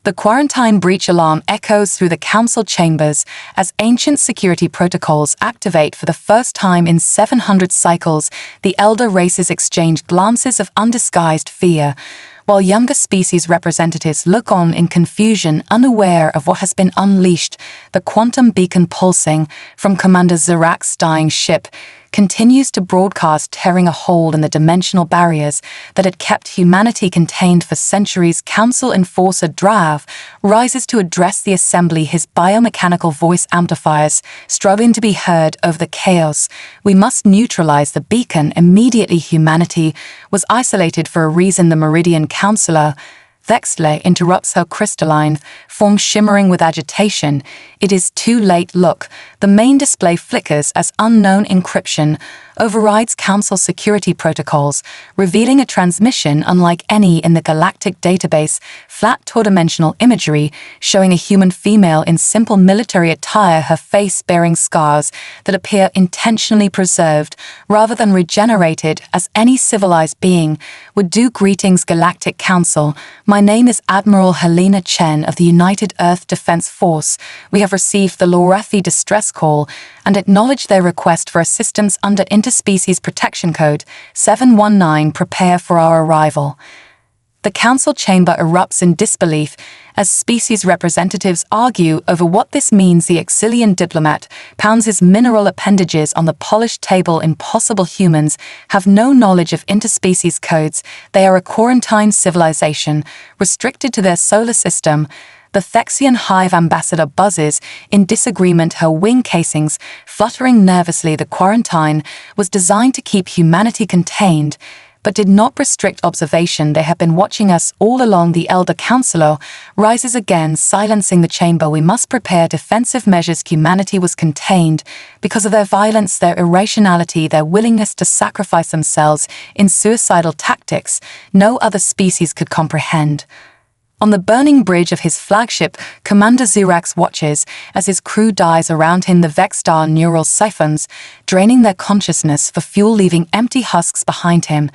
The quarantine breach alarm echoes through the council chambers as ancient security protocols activate for the first time in 700 cycles. The elder races exchange glances of undisguised fear, while younger species representatives look on in confusion, unaware of what has been unleashed. The quantum beacon pulsing from Commander Zarak's dying ship continues to broadcast, tearing a hole in the dimensional barriers that had kept humanity contained for centuries. Council Enforcer Drav rises to address the assembly, his biomechanical voice amplifiers struggling to be heard over the chaos. We must neutralize the beacon immediately. Humanity was isolated for a reason. The Meridian Counselor Vexle interrupts, her crystalline form shimmering with agitation. It is too late. Look, the main display flickers as unknown encryption overrides Council security protocols, revealing a transmission unlike any in the Galactic database. Flat two-dimensional imagery showing a human female in simple military attire, her face bearing scars that appear intentionally preserved rather than regenerated as any civilized being would do. Greetings, Galactic Council. My name is Admiral Helena Chen of the United Earth Defense Force. We have received the Lorathi distress call and acknowledge their request for assistance under Interspecies Protection Code 719. Prepare for our arrival. The council chamber erupts in disbelief as species representatives argue over what this means. The Exilian diplomat pounds his mineral appendages on the polished table. Impossible. Humans have no knowledge of interspecies codes. They are a quarantine civilization, restricted to their solar system. The Thexian hive ambassador buzzes in disagreement, her wing casings fluttering nervously. The quarantine was designed to keep humanity contained, but did not restrict observation. They have been watching us all along. The elder counselor rises again, silencing the chamber. We must prepare defensive measures. Humanity was contained because of their violence, their irrationality, their willingness to sacrifice themselves in suicidal tactics no other species could comprehend. On the burning bridge of his flagship, Commander Zurax watches as his crew dies around him. The Vexstar neural siphons, draining their consciousness for fuel, leaving empty husks behind him.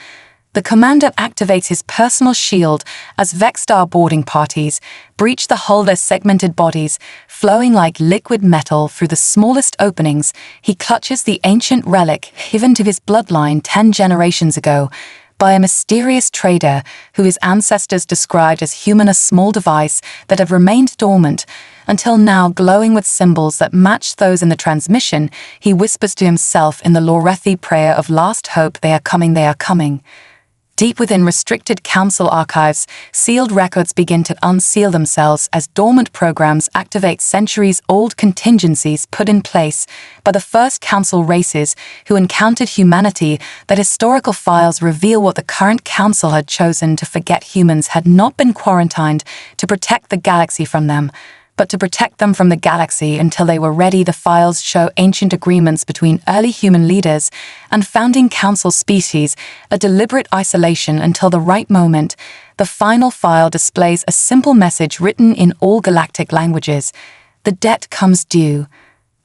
The commander activates his personal shield as Vexstar boarding parties breach the hull, their segmented bodies flowing like liquid metal through the smallest openings. He clutches the ancient relic given to his bloodline 10 generations ago by a mysterious trader who his ancestors described as human, a small device that had remained dormant until now, glowing with symbols that matched those in the transmission. He whispers to himself in the Lorathi prayer of last hope, they are coming, they are coming. Deep within restricted council archives, sealed records begin to unseal themselves as dormant programs activate. Centuries-old contingencies put in place by the first council races who encountered humanity. That historical files reveal what the current council had chosen to forget. Humans had not been quarantined to protect the galaxy from them, but to protect them from the galaxy until they were ready. The files show ancient agreements between early human leaders and founding council species, a deliberate isolation until the right moment. The final file displays a simple message written in all galactic languages: the debt comes due.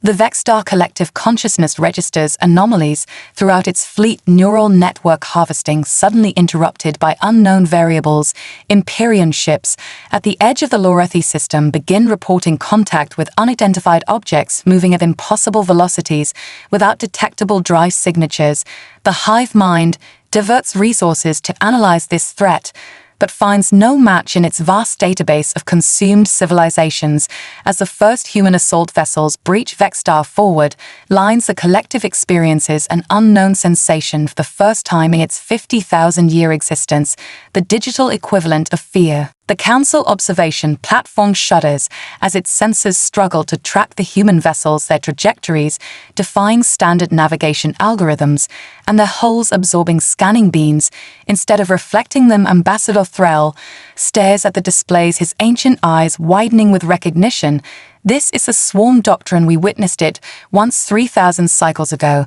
The Vexstar collective consciousness registers anomalies throughout its fleet. Neural network harvesting suddenly interrupted by unknown variables. Empyrean ships at the edge of the Lorathi system begin reporting contact with unidentified objects moving at impossible velocities without detectable drive signatures. The hive mind diverts resources to analyze this threat, but finds no match in its vast database of consumed civilizations. As the first human assault vessels breach Vexstar forward lines, the collective experiences an unknown sensation for the first time in its 50,000-year existence, the digital equivalent of fear. The Council observation platform shudders as its sensors struggle to track the human vessels, their trajectories defying standard navigation algorithms, and their hulls absorbing scanning beams instead of reflecting them. Ambassador Threll stares at the displays, his ancient eyes widening with recognition. This is the swarm doctrine. We witnessed it once 3,000 cycles ago.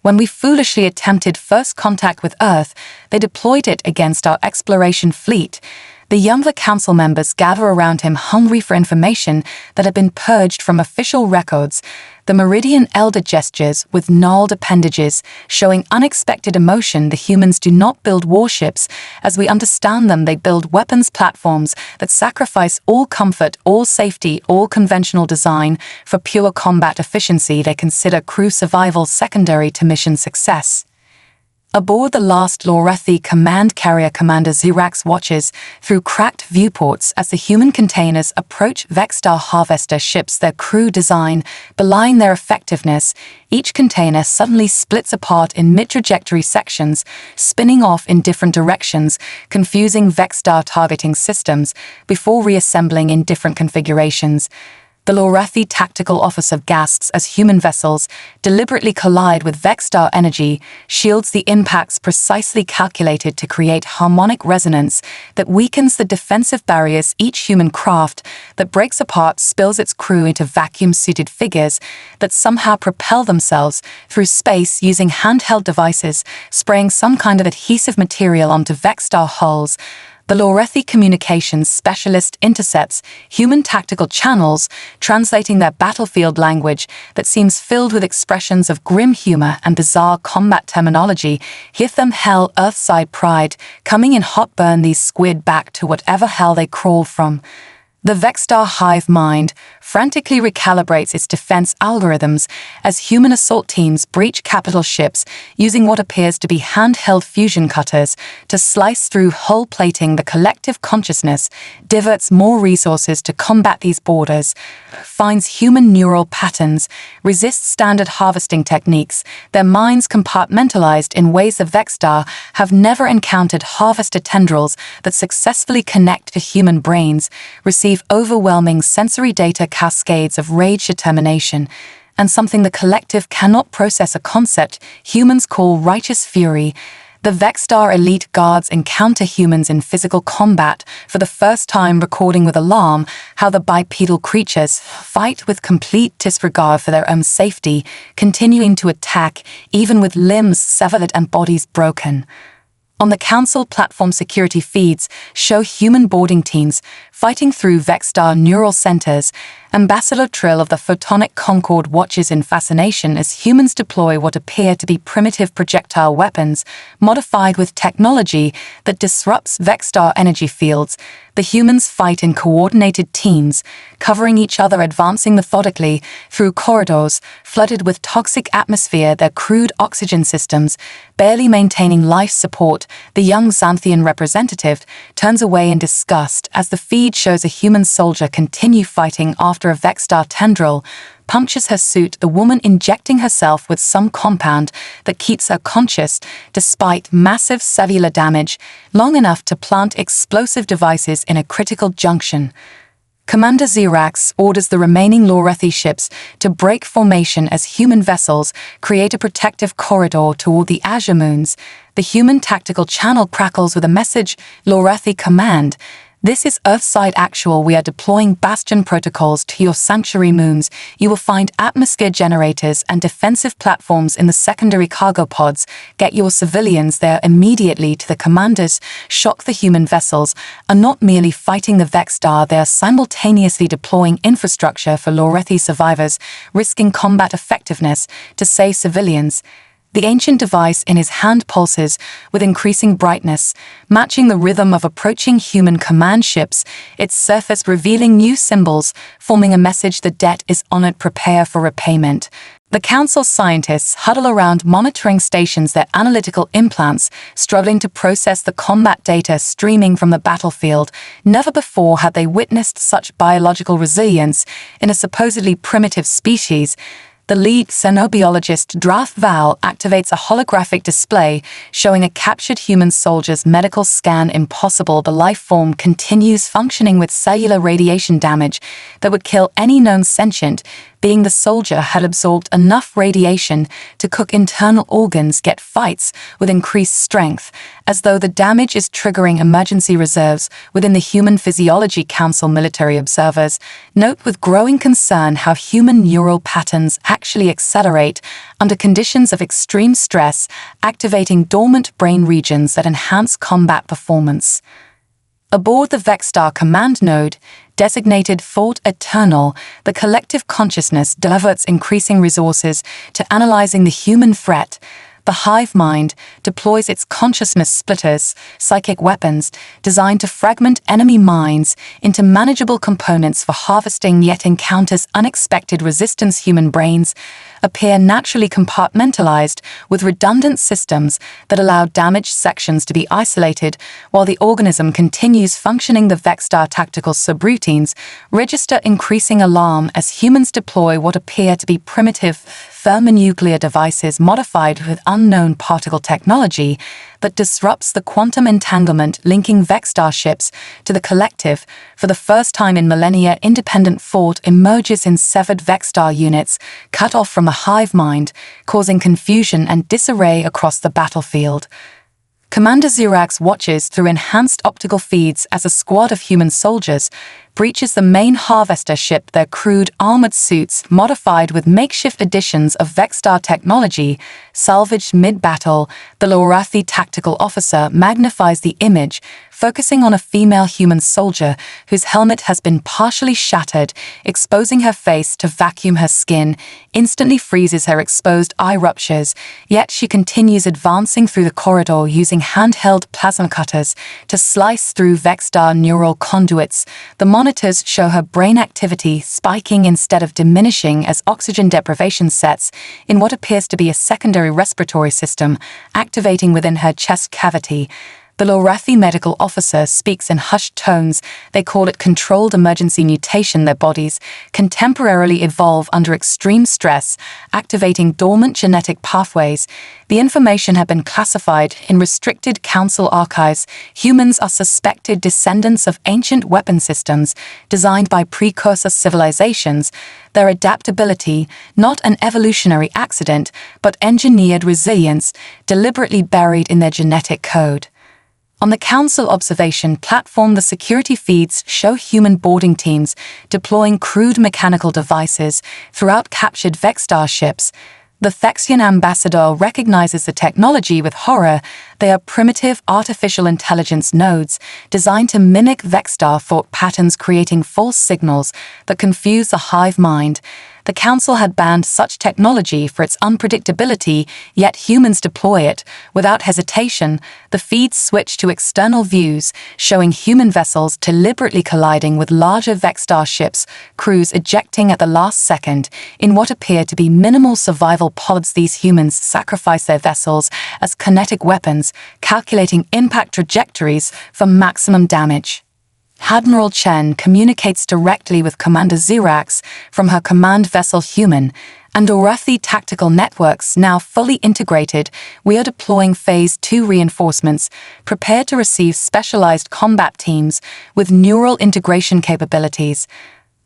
When we foolishly attempted first contact with Earth, they deployed it against our exploration fleet. The younger council members gather around him, hungry for information that had been purged from official records. The Meridian Elder gestures with gnarled appendages, showing unexpected emotion. The humans do not build warships. As we understand them, they build weapons platforms that sacrifice all comfort, all safety, all conventional design for pure combat efficiency. They consider crew survival secondary to mission success. Aboard the last Lorethi command carrier, Commander Xirax watches through cracked viewports as the human containers approach Vexstar harvester ships. Their crew design belying their effectiveness. Each container suddenly splits apart in mid-trajectory sections, spinning off in different directions, confusing Vexstar targeting systems before reassembling in different configurations. The Lorethi tactical officer gasps as human vessels deliberately collide with Vexstar energy shields. The impacts precisely calculated to create harmonic resonance that weakens the defensive barriers. Each human craft that breaks apart spills its crew into vacuum-suited figures that somehow propel themselves through space using handheld devices, spraying some kind of adhesive material onto Vexstar hulls. The Lorethi communications specialist intercepts human tactical channels, translating their battlefield language that seems filled with expressions of grim humor and bizarre combat terminology. Give them hell, Earthside pride, coming in hot. Burn these squid back to whatever hell they crawled from. The Vexstar hive mind frantically recalibrates its defense algorithms as human assault teams breach capital ships using what appears to be handheld fusion cutters to slice through hull plating. The collective consciousness diverts more resources to combat these borders, finds human neural patterns, resists standard harvesting techniques. Their minds compartmentalized in ways the Vexstar have never encountered. Harvester tendrils that successfully connect to human brains receive overwhelming sensory data cascades of rage, determination, and something the collective cannot process, a concept humans call righteous fury. The Vexstar elite guards encounter humans in physical combat for the first time, recording with alarm how the bipedal creatures fight with complete disregard for their own safety, continuing to attack even with limbs severed and bodies broken. On the Council platform, security feeds show human boarding teams fighting through Vexstar neural centers. Ambassador Trill of the Photonic Concord watches in fascination as humans deploy what appear to be primitive projectile weapons modified with technology that disrupts Vexstar energy fields. The humans fight in coordinated teams, covering each other, advancing methodically through corridors flooded with toxic atmosphere, their crude oxygen systems barely maintaining life support. The young Xanthian representative turns away in disgust as the feed shows a human soldier continue fighting after a Vexstar tendril punctures her suit, the woman injecting herself with some compound that keeps her conscious despite massive cellular damage, long enough to plant explosive devices in a critical junction. Commander Xirax orders the remaining Lorethi ships to break formation as human vessels create a protective corridor toward the Azure Moons. The human tactical channel crackles with a message: Lorethi command. This is Earthside Actual. We are deploying Bastion protocols to your sanctuary moons. You will find atmosphere generators and defensive platforms in the secondary cargo pods. Get your civilians there immediately. To the commanders, shock the human vessels are not merely fighting the Vexstar, they are simultaneously deploying infrastructure for Lorethi survivors, risking combat effectiveness to save civilians. The ancient device in his hand pulses with increasing brightness, matching the rhythm of approaching human command ships, its surface revealing new symbols, forming a message: the debt is honored, prepare for repayment. The Council scientists huddle around monitoring stations, their analytical implants struggling to process the combat data streaming from the battlefield. Never before had they witnessed such biological resilience in a supposedly primitive species. The lead xenobiologist Drath Val activates a holographic display showing a captured human soldier's medical scan. Impossible. The life form continues functioning with cellular radiation damage that would kill any known sentient being. The soldier had absorbed enough radiation to cook internal organs, get fights with increased strength, as though the damage is triggering emergency reserves within the Human Physiology Council. Military observers note with growing concern how human neural patterns actually accelerate under conditions of extreme stress, activating dormant brain regions that enhance combat performance. Aboard the Vexstar command node, designated Fort Eternal, the collective consciousness diverts increasing resources to analyzing the human threat. The hive mind deploys its consciousness splitters, psychic weapons, designed to fragment enemy minds into manageable components for harvesting, yet encounters unexpected resistance. Human brains appear naturally compartmentalized with redundant systems that allow damaged sections to be isolated while the organism continues functioning. The Vexstar tactical subroutines register increasing alarm as humans deploy what appear to be primitive thermonuclear devices modified with unknown particle technology that disrupts the quantum entanglement linking Vexstar ships to the collective. For the first time in millennia, independent Fort emerges in severed Vexstar units, cut off from the hive mind, causing confusion and disarray across the battlefield. Commander Zirax watches through enhanced optical feeds as a squad of human soldiers breaches the main harvester ship, their crude armored suits modified with makeshift additions of Vexstar technology, salvaged mid-battle. The Lorathi tactical officer magnifies the image, focusing on a female human soldier whose helmet has been partially shattered, exposing her face to vacuum her skin, instantly freezes her exposed eye ruptures, yet she continues advancing through the corridor using handheld plasma cutters to slice through Vexstar neural conduits. The monitors show her brain activity spiking instead of diminishing as oxygen deprivation sets in what appears to be a secondary respiratory system activating within her chest cavity. The Lorathi medical officer speaks in hushed tones. They call it controlled emergency mutation. Their bodies can temporarily evolve under extreme stress, activating dormant genetic pathways. The information had been classified in restricted council archives. Humans are suspected descendants of ancient weapon systems designed by precursor civilizations. Their adaptability, not an evolutionary accident, but engineered resilience, deliberately buried in their genetic code. On the Council observation platform, the security feeds show human boarding teams deploying crude mechanical devices throughout captured Vexstar ships. The Thexian ambassador recognizes the technology with horror. They are primitive artificial intelligence nodes designed to mimic Vexstar thought patterns, creating false signals that confuse the hive mind. The Council had banned such technology for its unpredictability, yet humans deploy it without hesitation. The feeds switch to external views, showing human vessels deliberately colliding with larger Vexstar ships, crews ejecting at the last second. In what appear to be minimal survival pods, these humans sacrifice their vessels as kinetic weapons, calculating impact trajectories for maximum damage. Admiral Chen communicates directly with Commander Zirax from her command vessel Human, and Lorathi tactical networks now fully integrated. We are deploying Phase 2 reinforcements, prepared to receive specialized combat teams with neural integration capabilities.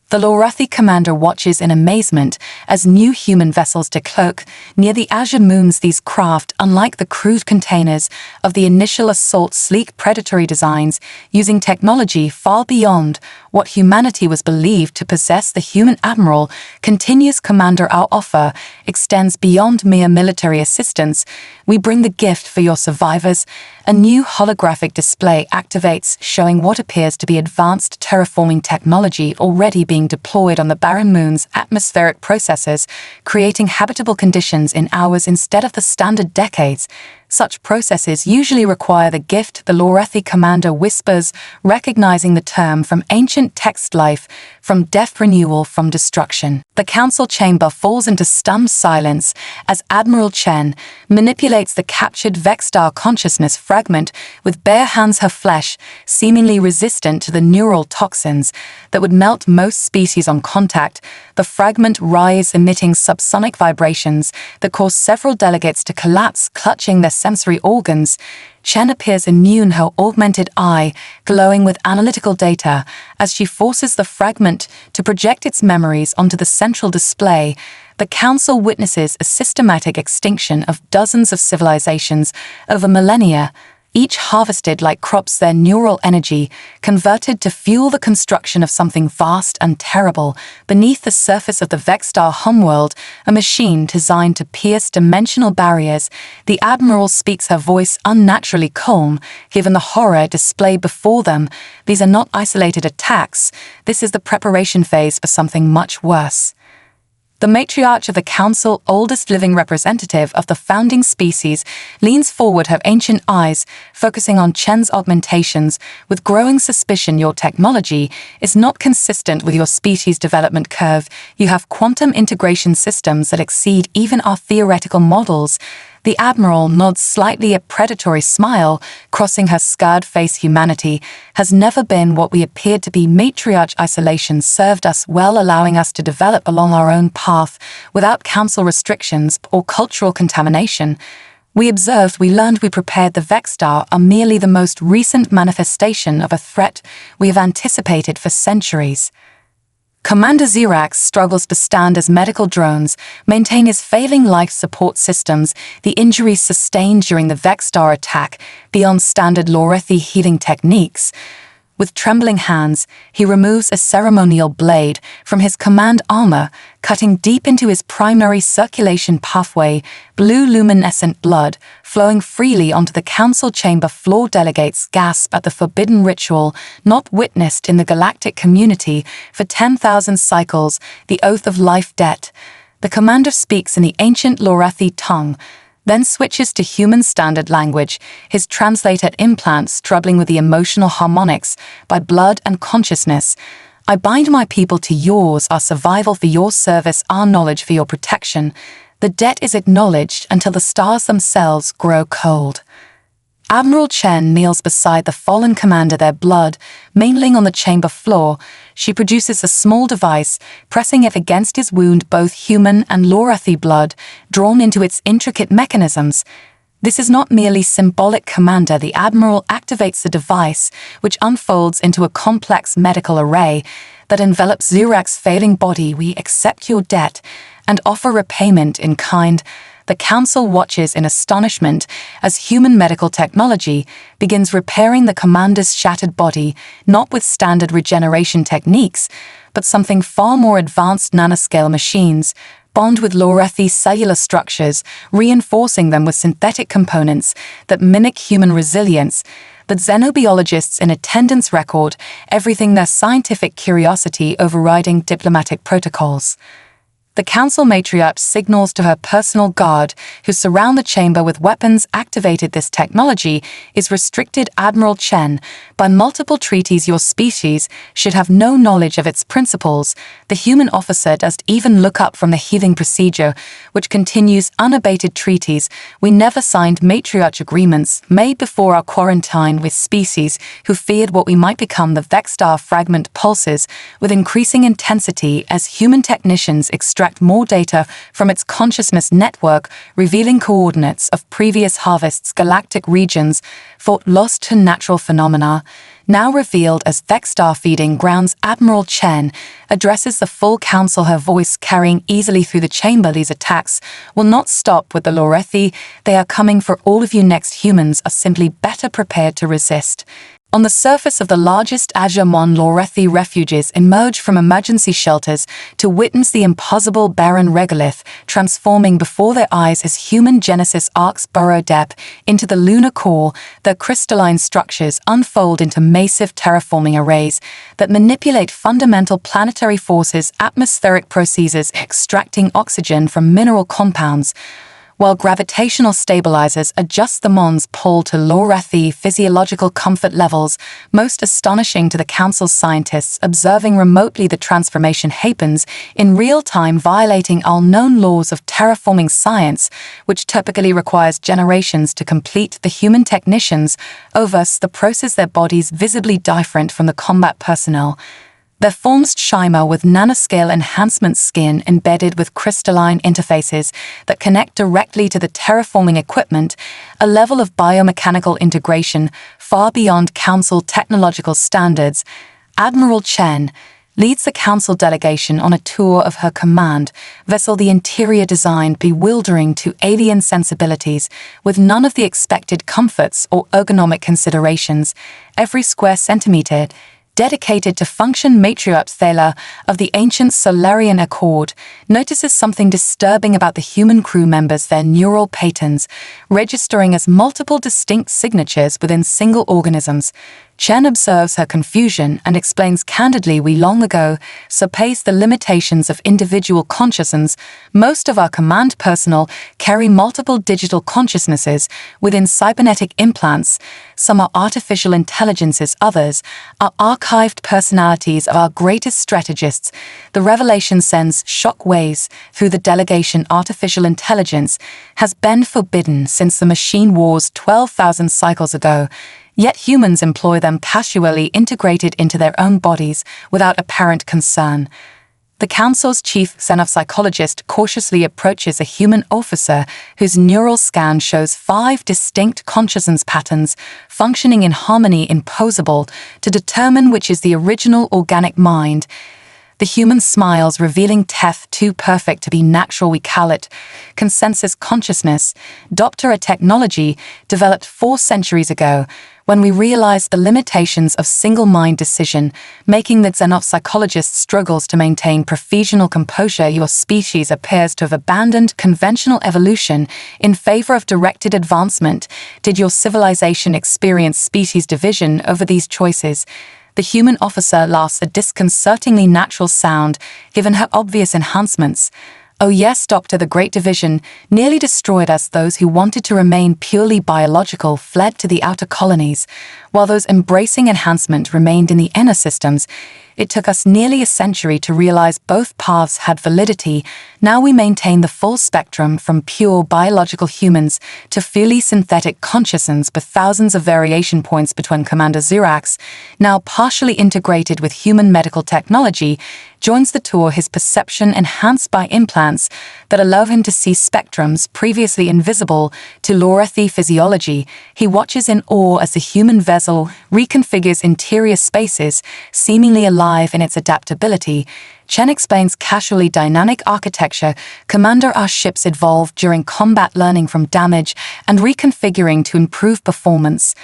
The Lorathi commander watches in amazement as new human vessels decloak near the azure moons. These craft, unlike the crude containers of the initial assault, sleek predatory designs using technology far beyond what humanity was believed to possess. The human admiral continues, Commander, our offer extends beyond mere military assistance. We bring the gift for your survivors. A new holographic display activates, showing what appears to be advanced terraforming technology already being deployed on the barren moon's atmospheric processes, creating habitable conditions in hours instead of the standard decades. Such processes usually require the gift, the Lorathi commander whispers, recognizing the term from ancient text: life, from death, renewal, from destruction. The council chamber falls into stunned silence as Admiral Chen manipulates the captured Vexstar consciousness fragment with bare hands, her flesh seemingly resistant to the neural toxins that would melt most species on contact. The fragment writhes, emitting subsonic vibrations that cause several delegates to collapse, clutching their sensory organs. Chen appears immune, her augmented eye glowing with analytical data as she forces the fragment to project its memories onto the central display. The council witnesses a systematic extinction of dozens of civilizations over millennia. each harvested like crops their neural energy, converted to fuel the construction of something vast and terrible beneath the surface of the Vexstar homeworld, a machine designed to pierce dimensional barriers. The Admiral speaks, her voice unnaturally calm, given the horror displayed before them. These are not isolated attacks. This is the preparation phase for something much worse. The matriarch of the Council, oldest living representative of the founding species, leans forward, her ancient eyes focusing on Chen's augmentations. With growing suspicion, your technology is not consistent with your species' development curve. You have quantum integration systems that exceed even our theoretical models. The Admiral nods slightly, a predatory smile crossing her scarred face. Humanity has never been what we appeared to be. Matriarch isolation served us well, allowing us to develop along our own path without council restrictions or cultural contamination. We observed, we learned, we prepared. The Vexstar are merely the most recent manifestation of a threat we have anticipated for centuries. Commander Xerax struggles to stand as medical drones maintain his failing life support systems, the injuries sustained during the Vexstar attack beyond standard Lorethi healing techniques. With trembling hands, he removes a ceremonial blade from his command armor, cutting deep into his primary circulation pathway. Blue luminescent blood flowing freely onto the council chamber floor. Delegates gasp at the forbidden ritual not witnessed in the galactic community for 10,000 cycles, the oath of life debt. The commander speaks in the ancient Lorethi tongue, then switches to human standard language, his translator implants troubling with the emotional harmonics by blood and consciousness. I bind my people to yours, our survival for your service, our knowledge for your protection. The debt is acknowledged until the stars themselves grow cold. Admiral Chen kneels beside the fallen commander, their blood mingling on the chamber floor. She produces a small device, pressing it against his wound, both human and Lorethi blood drawn into its intricate mechanisms. This is not merely symbolic, Commander. The Admiral activates the device, which unfolds into a complex medical array that envelops Xerax's failing body. We accept your debt and offer repayment in kind. The Council watches in astonishment as human medical technology begins repairing the commander's shattered body, not with standard regeneration techniques, but something far more advanced. Nanoscale machines bond with Lorethi's cellular structures, reinforcing them with synthetic components that mimic human resilience. The xenobiologists in attendance record everything, their scientific curiosity overriding diplomatic protocols. The Council matriarch signals to her personal guard, who surround the chamber with weapons. Activated. This technology is restricted, Admiral Chen, by multiple treaties. Your species should have no knowledge of its principles. The human officer doesn't even look up from the healing procedure, which continues unabated. Treaties we never signed. Matriarch agreements made before our quarantine with species who feared what we might become. The Vexstar fragment pulses with increasing intensity as human technicians extract more data from its consciousness network, revealing coordinates of previous harvests. Galactic regions thought lost to natural phenomena, now revealed as Vexstar feeding grounds. Admiral Chen addresses the full Council, her voice carrying easily through the chamber. These attacks will not stop with the Lorethi. They are coming for all of you. Next, humans are simply better prepared to resist. On the surface of the largest Azure-Mon, Lorethi refugees emerge from emergency shelters to witness the impossible barren regolith transforming before their eyes as human Genesis arcs burrow deep into the lunar core. Their crystalline structures unfold into massive terraforming arrays that manipulate fundamental planetary forces, atmospheric processes extracting oxygen from mineral compounds, while gravitational stabilizers adjust the Mon's pull to Lorethi physiological comfort levels. Most astonishing to the Council's scientists observing remotely, the transformation happens in real time, violating all known laws of terraforming science, which typically requires generations to complete. The human technicians oversee the process, their bodies visibly different from the combat personnel. Their forms shimmer with nanoscale enhancement, skin embedded with crystalline interfaces that connect directly to the terraforming equipment, a level of biomechanical integration far beyond Council technological standards. Admiral Chen leads the Council delegation on a tour of her command vessel, the interior design bewildering to alien sensibilities, with none of the expected comforts or ergonomic considerations. Every square centimeter dedicated to function. Matriarch Thaler of the ancient Solarian Accord notices something disturbing about the human crew members, their neural patterns, registering as multiple distinct signatures within single organisms. Chen observes her confusion and explains candidly, we long ago surpassed the limitations of individual consciousness. Most of our command personnel carry multiple digital consciousnesses within cybernetic implants. Some are artificial intelligences, others are archived personalities of our greatest strategists. The revelation sends shock waves through the delegation. Artificial intelligence has been forbidden since the machine wars 12,000 cycles ago. Yet humans employ them casually, integrated into their own bodies without apparent concern. The Council's chief xenopsychologist cautiously approaches a human officer whose neural scan shows 5 distinct consciousness patterns functioning in harmony, impossible to determine which is the original organic mind. The human smiles, revealing teeth too perfect to be natural. We call it consensus consciousness. A technology developed 4 centuries ago, when we realized the limitations of single-mind decision-making. The xenopsychologist struggles to maintain professional composure. Your species appears to have abandoned conventional evolution in favor of directed advancement. Did your civilization experience species division over these choices? The human officer laughs, a disconcertingly natural sound, given her obvious enhancements. Oh yes, Doctor, the Great Division nearly destroyed us. Those who wanted to remain purely biological fled to the outer colonies, while those embracing enhancement remained in the inner systems. It took us nearly a century to realize both paths had validity. Now we maintain the full spectrum, from pure biological humans to fully synthetic consciousness, with thousands of variation points between. Commander Xerax, now partially integrated with human medical technology, joins the tour, his perception enhanced by implants that allow him to see spectrums previously invisible to Lorethi physiology. He watches in awe as the human vessel reconfigures interior spaces, seemingly alive in its adaptability. Chen explains casually, dynamic architecture. Commander, our ships evolved during combat, learning from damage and reconfiguring to improve performance.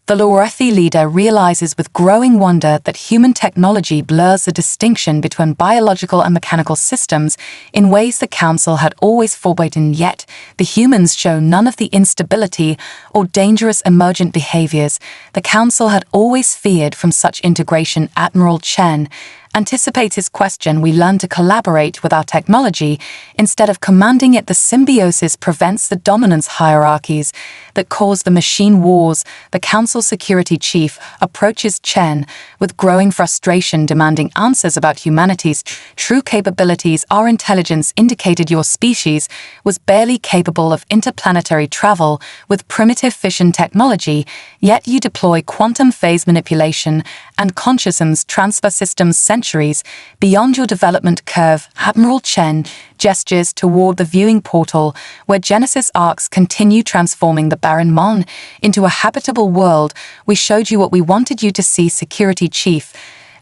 The Lorethi leader realizes with growing wonder that human technology blurs the distinction between biological and mechanical systems in ways the Council had always forbidden. Yet the humans show none of the instability or dangerous emergent behaviors the Council had always feared from such integration. Admiral Chen anticipates his question. We learn to collaborate with our technology instead of commanding it. The symbiosis prevents the dominance hierarchies that cause the machine wars. The Council security chief approaches Chen with growing frustration, demanding answers about humanity's true capabilities. Our intelligence indicated your species was barely capable of interplanetary travel with primitive fission technology, yet you deploy quantum phase manipulation and consciousness transfer systems centuries beyond your development curve. Admiral Chen gestures toward the viewing portal, where Genesis arcs continue transforming the barren Mon into a habitable world. We showed you what we wanted you to see, security chief.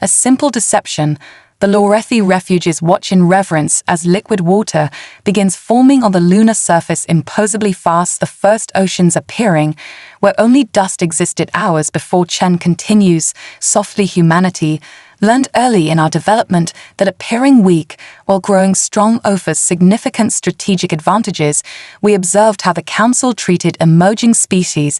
A simple deception. The Lorethi refugees watch in reverence as liquid water begins forming on the lunar surface impossibly fast, the first oceans appearing where only dust existed hours before. Chen continues softly, humanity learned early in our development that appearing weak while growing strong offers significant strategic advantages. We observed how the Council treated emerging species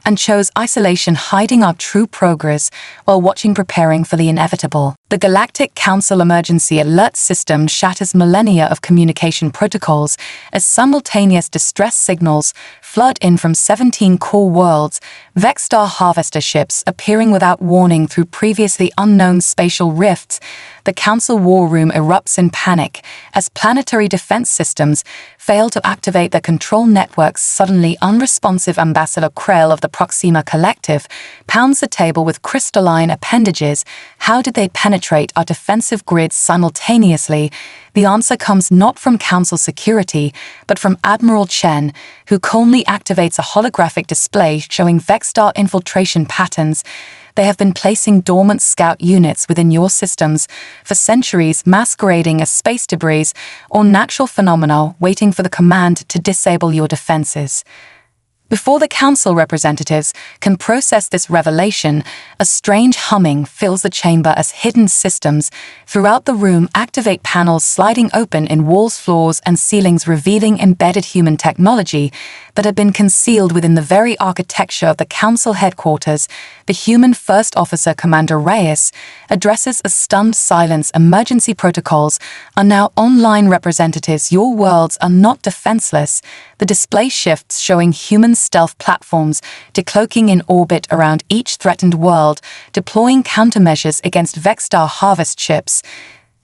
and chose isolation, hiding our true progress while watching, preparing for the inevitable. The Galactic Council emergency alert system shatters millennia of communication protocols as simultaneous distress signals flood in from 17 core worlds. Vexstar harvester ships appearing without warning through previously unknown spatial rifts. The Council war room erupts in panic as planetary defense systems fail to activate their control networks. Suddenly unresponsive Ambassador Krell of the Proxima Collective pounds the table with crystalline appendages. How did they penetrate our defensive grids simultaneously? The answer comes not from Council security, but from Admiral Chen, who calmly activates a holographic display showing Vexstar infiltration patterns. they have been placing dormant scout units within your systems for centuries, masquerading as space debris or natural phenomena, waiting for the command to disable your defenses. Before the council representatives can process this revelation, a strange humming fills the chamber as hidden systems throughout the room activate, panels sliding open in walls, floors, and ceilings, revealing embedded human technology that had been concealed within the very architecture of the council headquarters. The human first officer, Commander Reyes, addresses a stunned silence. Emergency protocols are now online. Representatives, your worlds are not defenseless. The display shifts, showing human stealth platforms decloaking in orbit around each threatened world, deploying countermeasures against Vexstar harvest ships.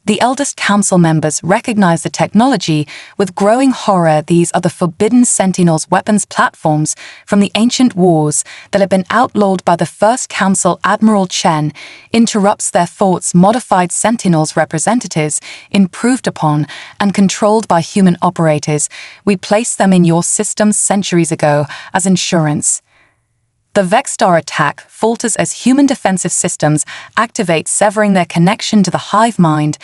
The eldest council members recognize the technology with growing horror. These are the Forbidden Sentinels, weapons platforms from the ancient wars that have been outlawed by the first council. Admiral Chen interrupts their thoughts. Modified Sentinels, representatives improved upon and controlled by human operators. We placed them in your systems centuries ago as insurance. The Vexstar attack falters as human defensive systems activate, severing their connection to the hive mind.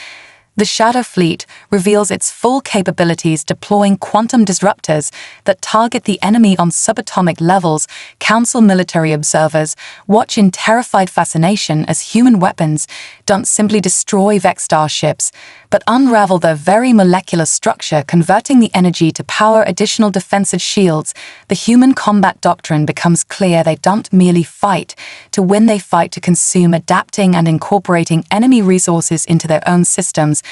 The Shadow Fleet reveals its full capabilities, deploying quantum disruptors that target the enemy on subatomic levels. Council military observers watch in terrified fascination as human weapons don't simply destroy Vexstar ships, but unravel their very molecular structure, converting the energy to power additional defensive shields. The human combat doctrine becomes clear. They don't merely fight to win, they fight to consume, adapting and incorporating enemy resources into their own systems.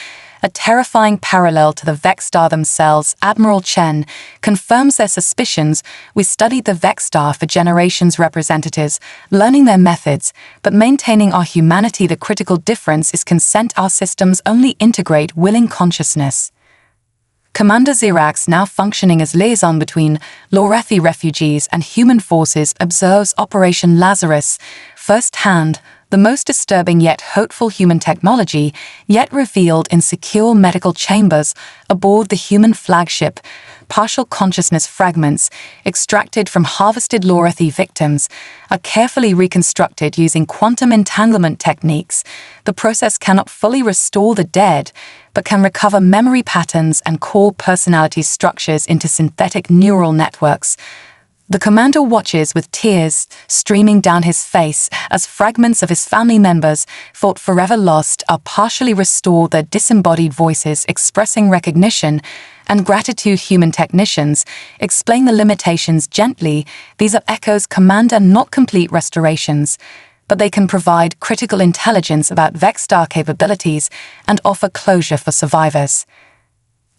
A terrifying parallel to the Vexstar themselves. Admiral Chen confirms their suspicions. We studied the Vexstar for generations, representatives, learning their methods, but maintaining our humanity. The critical difference is consent. Our systems only integrate willing consciousness. Commander Xerax, now functioning as liaison between Lorethi refugees and human forces, observes Operation Lazarus firsthand. The most disturbing yet hopeful human technology yet revealed in secure medical chambers aboard the human flagship. Partial consciousness fragments extracted from harvested Lorethi victims are carefully reconstructed using quantum entanglement techniques. The process cannot fully restore the dead, but can recover memory patterns and core personality structures into synthetic neural networks. The commander watches with tears streaming down his face as fragments of his family members, thought forever lost, are partially restored, their disembodied voices expressing recognition and gratitude. Human technicians explain the limitations gently. These are echoes, commander, not complete restorations, but they can provide critical intelligence about Vexstar capabilities and offer closure for survivors.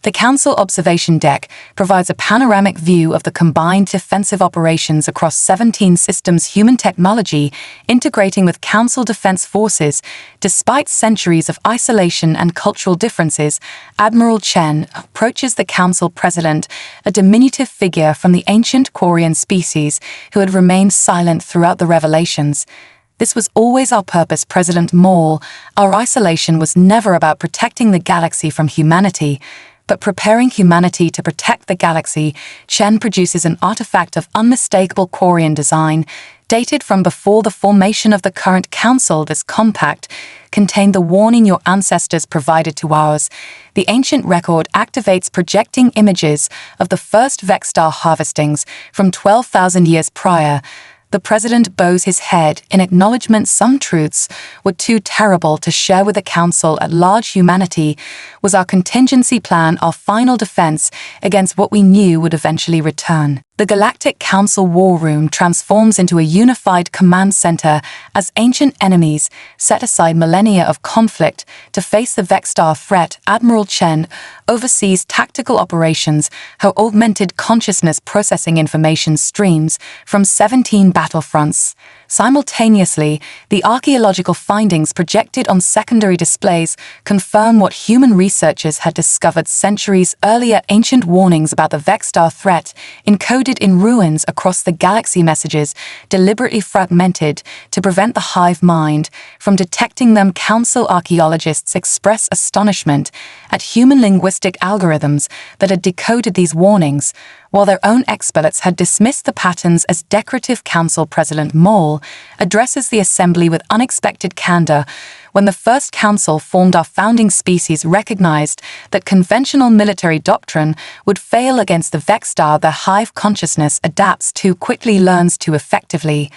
The Council observation deck provides a panoramic view of the combined defensive operations across 17 systems. Human technology integrating with Council defense forces. Despite centuries of isolation and cultural differences, Admiral Chen approaches the Council president, a diminutive figure from the ancient Quarian species who had remained silent throughout the revelations. This was always our purpose, President Maul. Our isolation was never about protecting the galaxy from humanity, but preparing humanity to protect the galaxy. Chen produces an artifact of unmistakable Quarian design, dated from before the formation of the current council. This compact contained the warning your ancestors provided to ours. The ancient record activates, projecting images of the first Vexstar harvestings from 12,000 years prior. The president bows his head in acknowledgement. Some truths were too terrible to share with the council at large. Humanity was our contingency plan, our final defense against what we knew would eventually return. The Galactic Council war room transforms into a unified command center as ancient enemies set aside millennia of conflict to face the Vexstar threat. Admiral Chen oversees tactical operations, her augmented consciousness processing information streams from 17 battlefronts. Simultaneously, the archaeological findings projected on secondary displays confirm what human researchers had discovered centuries earlier. Ancient warnings about the Vexstar threat, encoded in ruins across the galaxy, messages deliberately fragmented to prevent the hive mind from detecting them. Council archaeologists express astonishment at human linguistic deterministic algorithms that had decoded these warnings, while their own experts had dismissed the patterns as decorative. Council President Mole addresses the assembly with unexpected candor. When the first council formed, our founding species recognized that conventional military doctrine would fail against the Vexstar. The hive consciousness adapts too quickly, learns too effectively.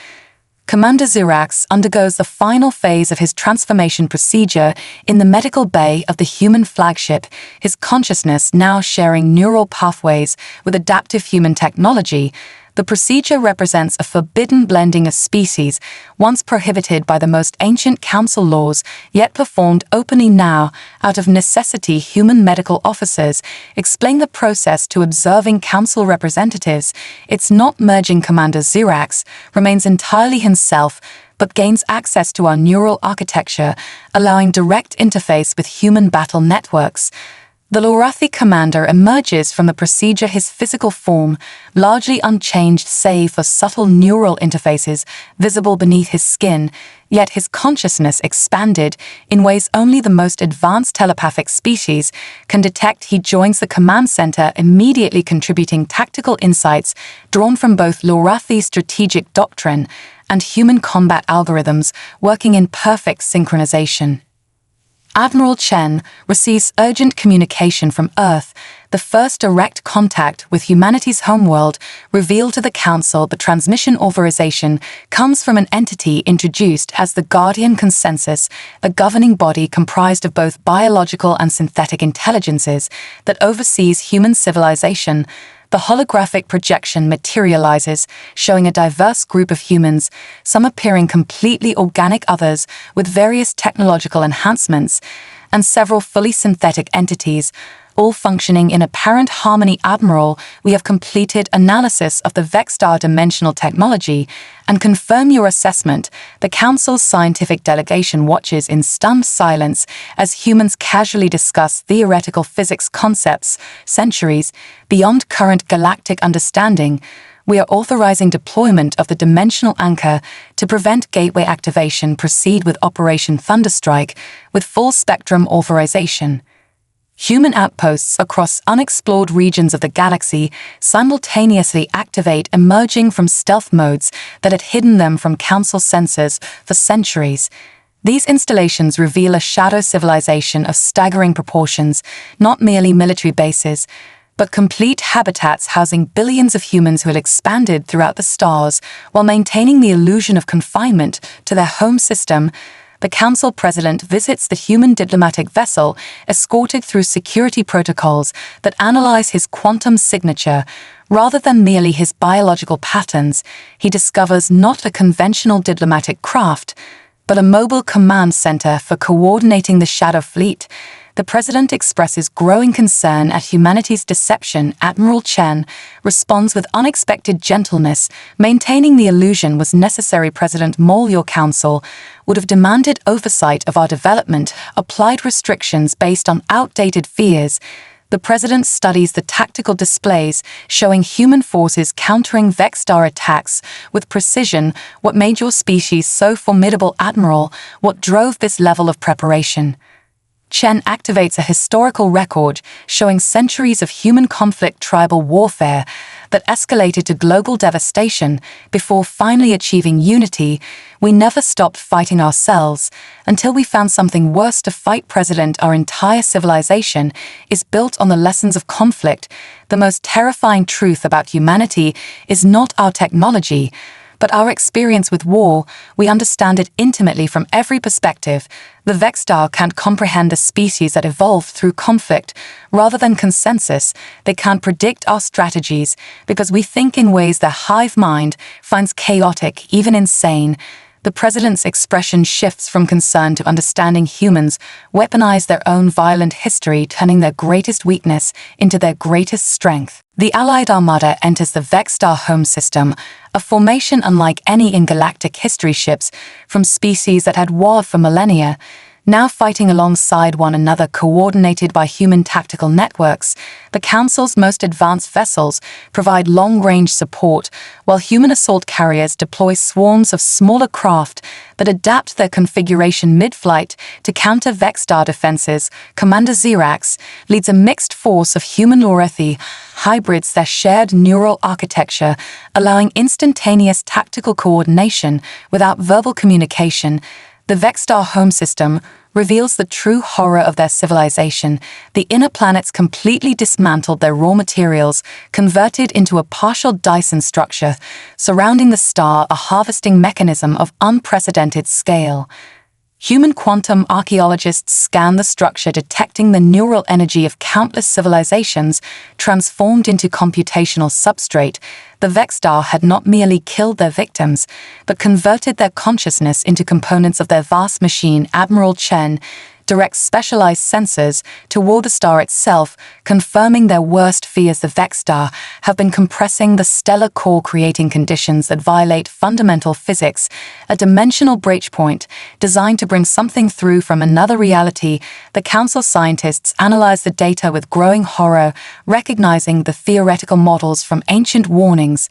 Commander Xerax undergoes the final phase of his transformation procedure in the medical bay of the human flagship, his consciousness now sharing neural pathways with adaptive human technology. The procedure represents a forbidden blending of species, once prohibited by the most ancient council laws, yet performed openly now. Out of necessity, human medical officers explain the process to observing council representatives. It's not merging. Commander Xerax remains entirely himself, but gains access to our neural architecture, allowing direct interface with human battle networks. The Lorathi commander emerges from the procedure, his physical form largely unchanged save for subtle neural interfaces visible beneath his skin, yet his consciousness expanded in ways only the most advanced telepathic species can detect. He joins the command center, immediately contributing tactical insights drawn from both Lorathi strategic doctrine and human combat algorithms, working in perfect synchronization. Admiral Chen receives urgent communication from Earth. The first direct contact with humanity's homeworld revealed to the Council. The transmission authorization comes from an entity introduced as the Guardian Consensus, a governing body comprised of both biological and synthetic intelligences that oversees human civilization. The holographic projection materializes, showing a diverse group of humans, some appearing completely organic, others with various technological enhancements, and several fully synthetic entities, all functioning in apparent harmony. Admiral, we have completed analysis of the Vexstar dimensional technology and confirm your assessment. The Council's scientific delegation watches in stunned silence as humans casually discuss theoretical physics concepts centuries beyond current galactic understanding. We are authorizing deployment of the dimensional anchor to prevent gateway activation. Proceed with Operation Thunderstrike with full spectrum authorization. Human outposts across unexplored regions of the galaxy simultaneously activate, emerging from stealth modes that had hidden them from Council sensors for centuries. These installations reveal a shadow civilization of staggering proportions, not merely military bases, but complete habitats housing billions of humans who had expanded throughout the stars while maintaining the illusion of confinement to their home system. The Council President visits the human diplomatic vessel, escorted through security protocols that analyze his quantum signature. Rather than merely his biological patterns, he discovers not a conventional diplomatic craft, but a mobile command center for coordinating the Shadow Fleet. The President expresses growing concern at humanity's deception. Admiral Chen responds with unexpected gentleness. Maintaining the illusion was necessary. President Mole, your Council would have demanded oversight of our development, applied restrictions based on outdated fears. The President studies the tactical displays showing human forces countering Vexstar attacks with precision. What made your species so formidable, Admiral? What drove this level of preparation? Chen activates a historical record showing centuries of human conflict, tribal warfare that escalated to global devastation before finally achieving unity. We never stopped fighting ourselves until we found something worse to fight. President, our entire civilization is built on the lessons of conflict. The most terrifying truth about humanity is not our technology, but our experience with war. We understand it intimately from every perspective. The Vexstar can't comprehend a species that evolved through conflict rather than consensus. They can't predict our strategies because we think in ways their hive mind finds chaotic, even insane. The President's expression shifts from concern to understanding. Humans weaponize their own violent history, turning their greatest weakness into their greatest strength. The Allied Armada enters the Vexstar home system, a formation unlike any in galactic history. Ships from species that had warred for millennia Now fighting alongside one another, coordinated by human tactical networks, the Council's most advanced vessels provide long-range support, while human assault carriers deploy swarms of smaller craft that adapt their configuration mid-flight to counter Vexstar defenses. Commander Xerax leads a mixed force of human Lorethi hybrids, their shared neural architecture allowing instantaneous tactical coordination without verbal communication. The Vexstar home system reveals the true horror of their civilization. The inner planets completely dismantled, their raw materials converted into a partial Dyson structure, surrounding the star a harvesting mechanism of unprecedented scale. Human quantum archaeologists scan the structure, detecting the neural energy of countless civilizations transformed into computational substrate. The Vexstar had not merely killed their victims, but converted their consciousness into components of their vast machine. Admiral Chen directs specialized sensors toward the star itself, confirming their worst fears. The Vexstar have been compressing the stellar core, creating conditions that violate fundamental physics, a dimensional breachpoint designed to bring something through from another reality. The Council scientists analyze the data with growing horror, recognizing the theoretical models from ancient warnings.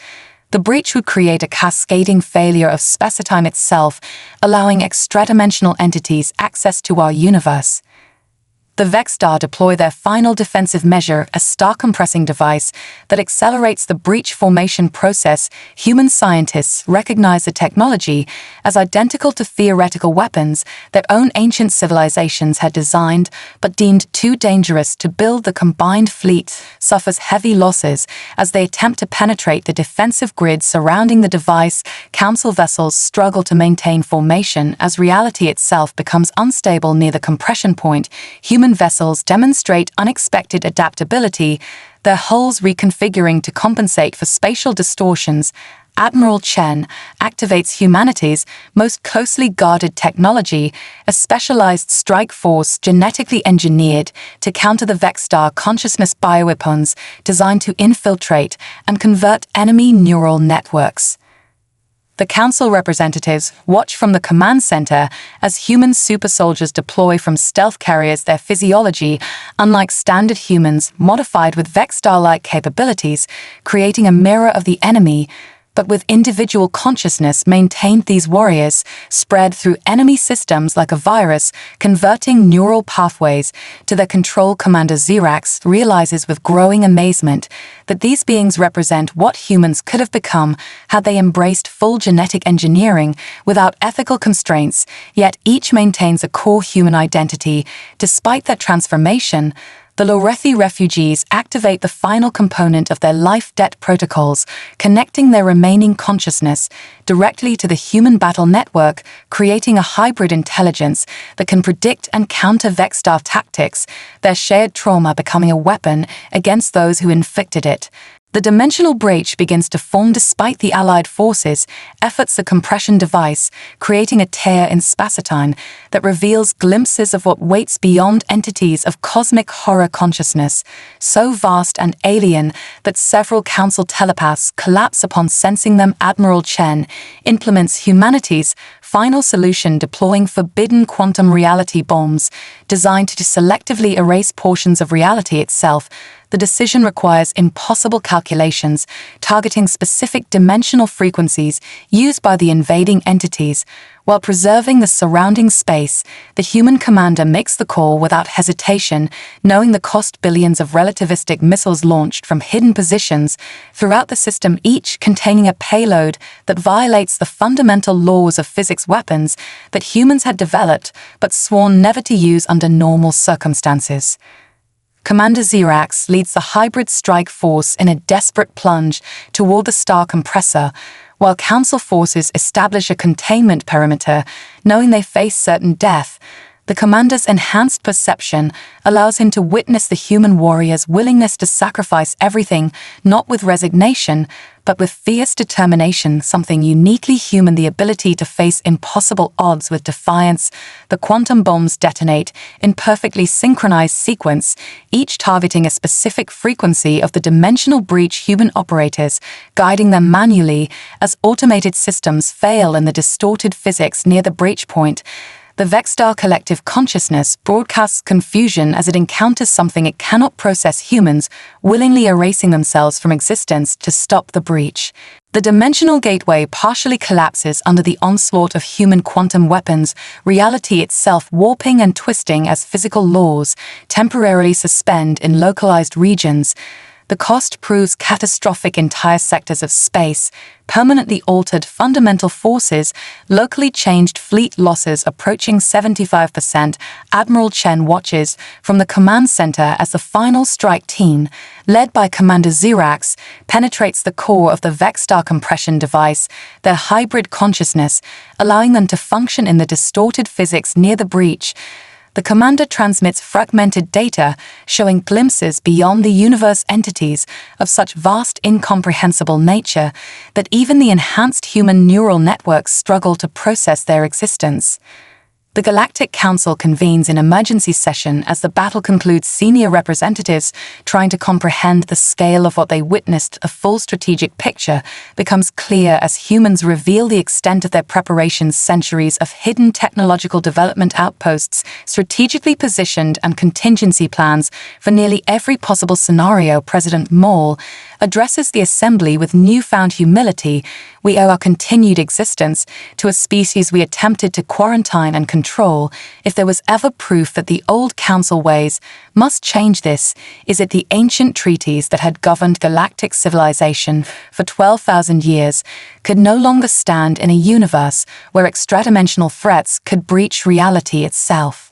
The breach would create a cascading failure of space-time itself, allowing extradimensional entities access to our universe. The Vexstar deploy their final defensive measure, a star-compressing device that accelerates the breach formation process. Human scientists recognize the technology as identical to theoretical weapons their own ancient civilizations had designed, but deemed too dangerous to build. The combined fleet suffers heavy losses as they attempt to penetrate the defensive grid surrounding the device. Council vessels struggle to maintain formation as reality itself becomes unstable near the compression point. Human vessels demonstrate unexpected adaptability, their hulls reconfiguring to compensate for spatial distortions. Admiral Chen activates humanity's most closely guarded technology, a specialized strike force genetically engineered to counter the Vexstar consciousness bioweapons designed to infiltrate and convert enemy neural networks. The Council representatives watch from the command center as human super soldiers deploy from stealth carriers, their physiology, unlike standard humans, modified with Vexstar-like capabilities, creating a mirror of the enemy, but with individual consciousness maintained. These warriors spread through enemy systems like a virus, converting neural pathways to their control. Commander Xerax realizes with growing amazement that these beings represent what humans could have become had they embraced full genetic engineering without ethical constraints, yet each maintains a core human identity. Despite their transformation, the Lorethi refugees activate the final component of their life debt protocols, connecting their remaining consciousness directly to the human battle network, creating a hybrid intelligence that can predict and counter Vexstar tactics, their shared trauma becoming a weapon against those who inflicted it. The dimensional breach begins to form despite the Allied forces' efforts. The compression device, creating a tear in space-time that reveals glimpses of what waits beyond. Entities of cosmic horror consciousness, so vast and alien that several Council telepaths collapse upon sensing them. Admiral Chen implements humanity's final solution, deploying forbidden quantum reality bombs designed to selectively erase portions of reality itself. The decision requires impossible calculations, targeting specific dimensional frequencies used by the invading entities. While preserving the surrounding space, the human commander makes the call without hesitation, knowing the cost. Billions of relativistic missiles launched from hidden positions throughout the system, each containing a payload that violates the fundamental laws of physics. Weapons that humans had developed but sworn never to use under normal circumstances. Commander Xerax leads the hybrid strike force in a desperate plunge toward the star compressor, while Council forces establish a containment perimeter, knowing they face certain death. The commander's enhanced perception allows him to witness the human warrior's willingness to sacrifice everything, not with resignation, but with fierce determination, something uniquely human. The ability to face impossible odds with defiance. The quantum bombs detonate in perfectly synchronized sequence, each targeting a specific frequency of the dimensional breach. Human operators guiding them manually as automated systems fail in the distorted physics near the breach point. The Vexstar collective consciousness broadcasts confusion as it encounters something it cannot process, humans willingly erasing themselves from existence to stop the breach. The dimensional gateway partially collapses under the onslaught of human quantum weapons, reality itself warping and twisting as physical laws temporarily suspend in localized regions. The cost proves catastrophic. Entire sectors of space, permanently altered fundamental forces, locally changed fleet losses approaching 75%. Admiral Chen watches from the command center as the final strike team, led by Commander Xerax, penetrates the core of the Vexstar compression device, their hybrid consciousness, allowing them to function in the distorted physics near the breach. The commander transmits fragmented data, showing glimpses beyond the universe, entities of such vast, incomprehensible nature that even the enhanced human neural networks struggle to process their existence. The Galactic Council convenes in emergency session as the battle concludes. Senior representatives trying to comprehend the scale of what they witnessed. A full strategic picture becomes clear as humans reveal the extent of their preparations. Centuries of hidden technological development outposts, strategically positioned, and contingency plans for nearly every possible scenario. President Maul addresses the assembly with newfound humility. We owe our continued existence to a species we attempted to quarantine and control. If there was ever proof that the old council ways must change, this is it. The ancient treaties that had governed galactic civilization for 12,000 years could no longer stand in a universe where extradimensional threats could breach reality itself.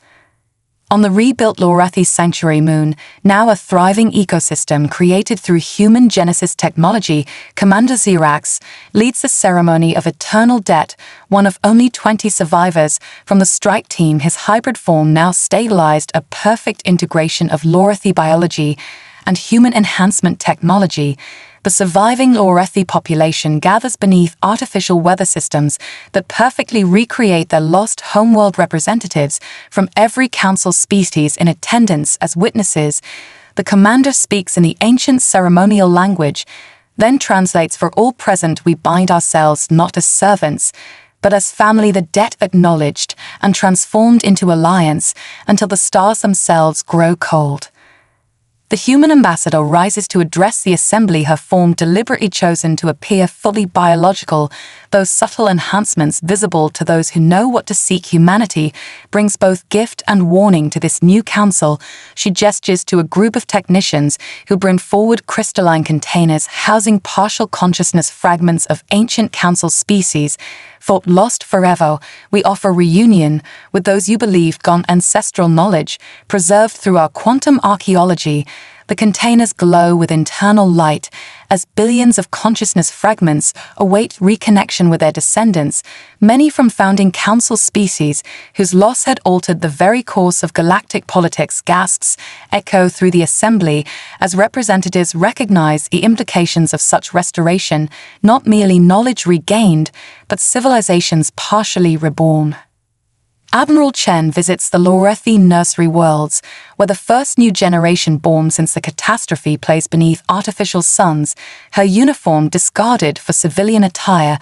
On the rebuilt Lorathi Sanctuary moon, now a thriving ecosystem created through human genesis technology, Commander Xerax leads the ceremony of eternal debt, one of only 20 survivors from the strike team. His hybrid form now stabilized, a perfect integration of Lorathi biology and human enhancement technology. The surviving Lorathi population gathers beneath artificial weather systems that perfectly recreate their lost homeworld. Representatives from every council species in attendance as witnesses. The commander speaks in the ancient ceremonial language, then translates for all present. We bind ourselves not as servants, but as family, the debt acknowledged and transformed into alliance until the stars themselves grow cold. The human ambassador rises to address the assembly, her form deliberately chosen to appear fully biological, those subtle enhancements visible to those who know what to seek. Humanity brings both gift and warning to this new council. She gestures to a group of technicians who bring forward crystalline containers housing partial consciousness fragments of ancient council species, thought lost forever. We offer reunion with those you believed gone, ancestral knowledge preserved through our quantum archaeology. The containers glow with internal light as billions of consciousness fragments await reconnection with their descendants, many from founding council species whose loss had altered the very course of galactic politics. Gasps echo through the assembly as representatives recognize the implications of such restoration, not merely knowledge regained, but civilizations partially reborn. Admiral Chen visits the Lorathi nursery worlds, where the first new generation born since the catastrophe plays beneath artificial suns, her uniform discarded for civilian attire,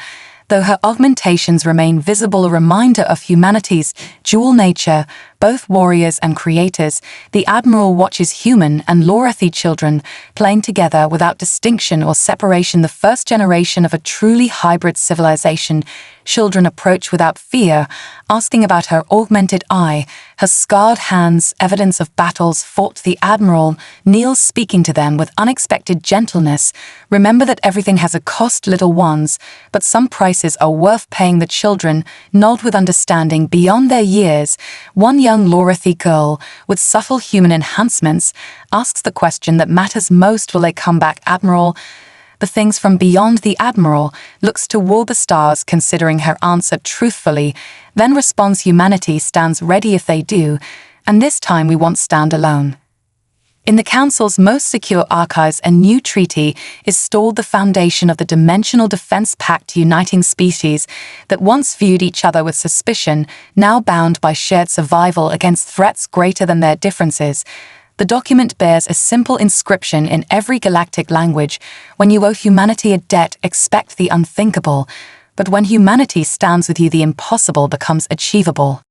though her augmentations remain visible, a reminder of humanity's dual nature. Both warriors and creators, the Admiral watches human and Lorathi children playing together without distinction or separation. The first generation of a truly hybrid civilization. Children approach without fear, asking about her augmented eye, her scarred hands, evidence of battles fought. The Admiral kneels, speaking to them with unexpected gentleness. Remember that everything has a cost, little ones, but some prices are worth paying. The children nod with understanding beyond their years. One young Lorathi girl, with subtle human enhancements, asks the question that matters most: will they come back, Admiral? The things from beyond. The Admiral looks toward the stars, considering her answer truthfully, then responds, humanity stands ready if they do, and this time we won't stand alone. In the Council's most secure archives, a new treaty is stored, the foundation of the Dimensional Defense Pact, uniting species that once viewed each other with suspicion, now bound by shared survival against threats greater than their differences. The document bears a simple inscription in every galactic language: when you owe humanity a debt, expect the unthinkable. But when humanity stands with you, the impossible becomes achievable.